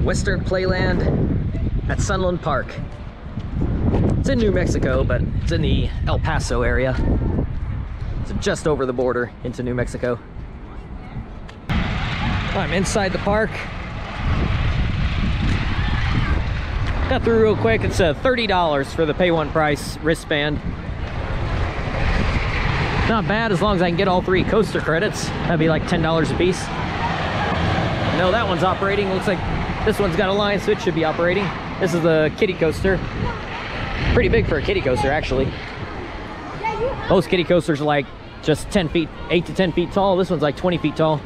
Western Playland at Sunland Park. It's in New Mexico, but it's in the El Paso area. It's just over the border into New Mexico. I'm inside the park. Got through real quick. It's $30 for the pay one price wristband. Not bad as long as I can get all 3 coaster credits. That'd be like $10 a piece. No, that one's operating. Looks like this one's got a line, so it should be operating. This is the kiddie coaster. Pretty big for a kiddie coaster, actually. Most kiddie coasters are like just 10 feet, 8 to 10 feet tall. This one's like 20 feet tall.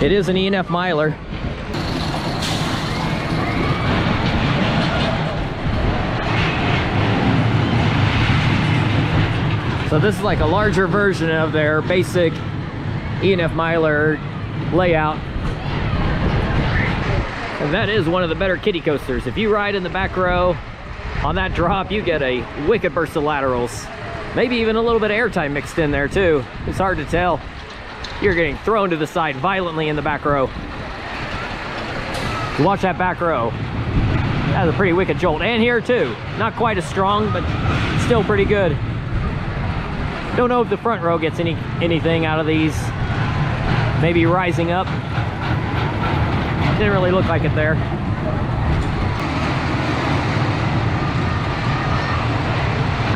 It is an E&F miler. So this is like a larger version of their basic E&F miler layout. And that is one of the better kiddie coasters. If you ride in the back row on that drop, you get a wicked burst of laterals. Maybe even a little bit of airtime mixed in there too. It's hard to tell. You're getting thrown to the side violently in the back row. Watch that back row. That's a pretty wicked jolt. And here too. Not quite as strong, but still pretty good. Don't know if the front row gets anything out of these. Maybe rising up. Didn't really look like it there.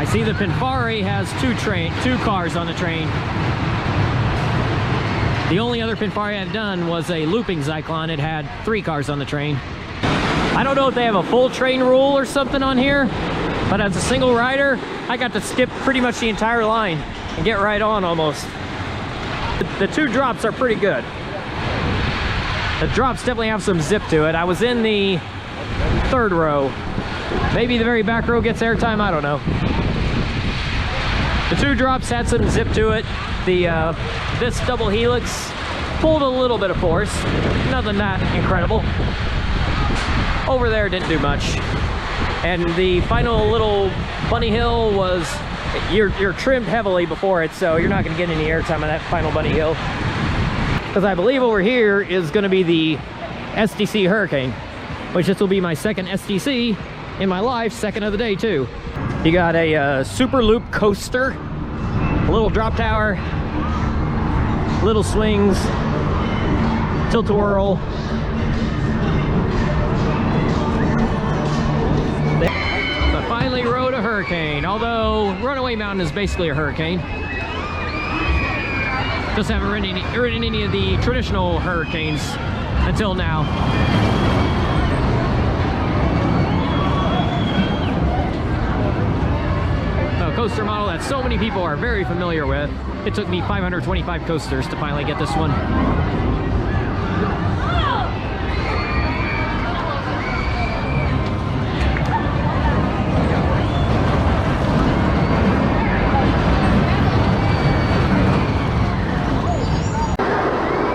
I see the Pinfari has two cars on the train. The only other Pinfari I've done was a looping Zyklon. It had 3 cars on the train. I don't know if they have a full train rule or something on here, but as a single rider, I got to skip pretty much the entire line and get right on almost. The 2 drops are pretty good. The drops definitely have some zip to it. I was in the 3rd row. Maybe the very back row gets airtime, I don't know. The 2 drops had some zip to it. This double helix pulled a little bit of force. Nothing that incredible. Over there didn't do much. And the final little bunny hill was, you're trimmed heavily before it, so you're not going to get any airtime on that final bunny hill. Because I believe over here is going to be the STC Hurricane, which this will be my 2nd STC in my life, 2nd of the day too. You got a super loop coaster, a little drop tower, little swings, tilt-a-whirl. But finally rode a Hurricane, although Runaway Mountain is basically a Hurricane. Just haven't ridden any of the traditional Hurricanes until now. A coaster model that so many people are very familiar with. It took me 525 coasters to finally get this one.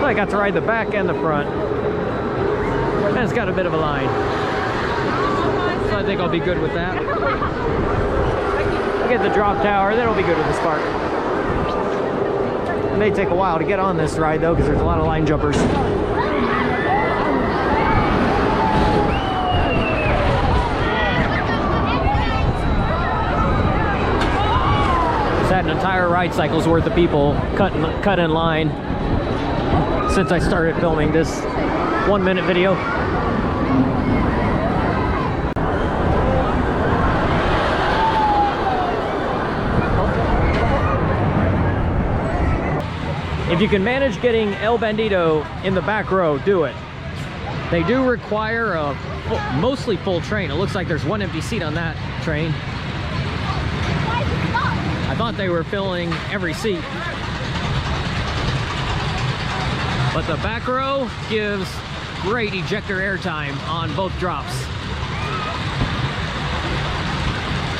I got to ride the back and the front. And it's got a bit of a line. So I think I'll be good with that. I get the drop tower, then I'll be good with the Spark. It may take a while to get on this ride though, because there's a lot of line jumpers. Just had an entire ride cycle's worth of people cut in line since I started filming this 1-minute video. If you can manage getting El Bandito in the back row, do it. They do require a mostly full train. It looks like there's 1 empty seat on that train. I thought they were filling every seat. But the back row gives great ejector airtime on both drops.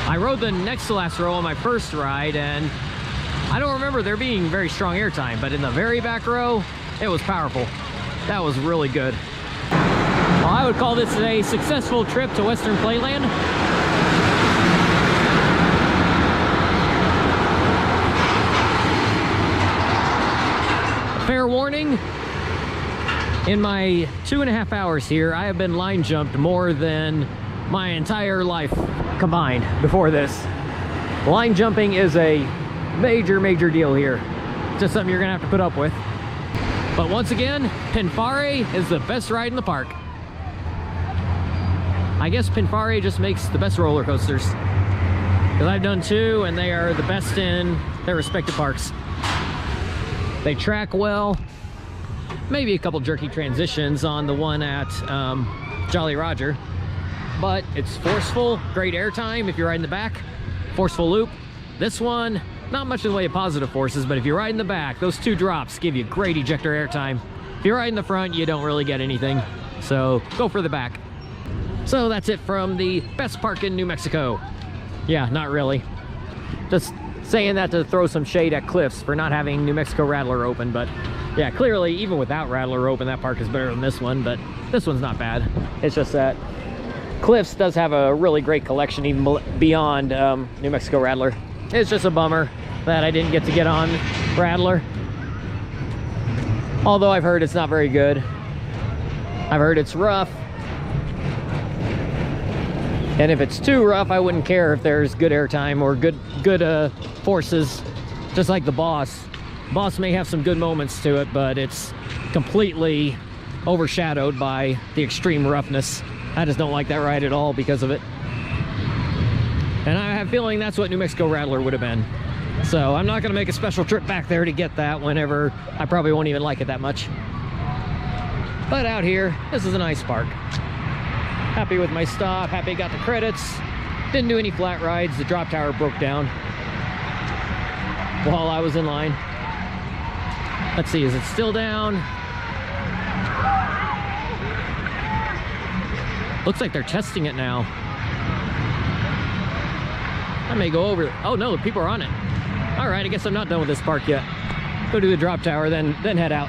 I rode the next to last row on my first ride, and I don't remember there being very strong airtime, but in the very back row, it was powerful. That was really good. Well, I would call this a successful trip to Western Playland. Fair warning, In my 2.5 hours here, I have been line jumped more than my entire life combined before this. Line jumping is a major deal here. It's just something you're gonna have to put up with. But once again, Pinfare is the best ride in the park. I guess Pinfare just makes the best roller coasters, because I've done 2 and they are the best in their respective parks. They track well. Maybe a couple jerky transitions on the one at Jolly Roger, but it's forceful, great airtime if you're riding the back, forceful loop. This one, not much in the way of positive forces, but if you ride in the back, those 2 drops give you great ejector airtime. If you ride in the front, you don't really get anything, so go for the back. So that's it from the best park in New Mexico. Yeah, not really. Just saying that to throw some shade at Cliffs for not having New Mexico Rattler open, but yeah, clearly, even without Rattler open, that park is better than this one, but this one's not bad. It's just that Cliffs does have a really great collection even beyond New Mexico Rattler. It's just a bummer that I didn't get to get on Rattler. Although I've heard it's not very good. I've heard it's rough. And if it's too rough, I wouldn't care if there's good airtime or good forces, just like the Boss. Boss may have some good moments to it, but it's completely overshadowed by the extreme roughness. I just don't like that ride at all because of it. And I have a feeling that's what New Mexico Rattler would have been. So I'm not going to make a special trip back there to get that whenever I probably won't even like it that much. But out here, this is a nice park. Happy with my stop, happy I got the credits. Didn't do any flat rides. The drop tower broke down while I was in line. Let's see, is it still down? Looks like they're testing it now. I may go over. Oh no, people are on it. All right, I guess I'm not done with this park yet. Go to the drop tower, then head out.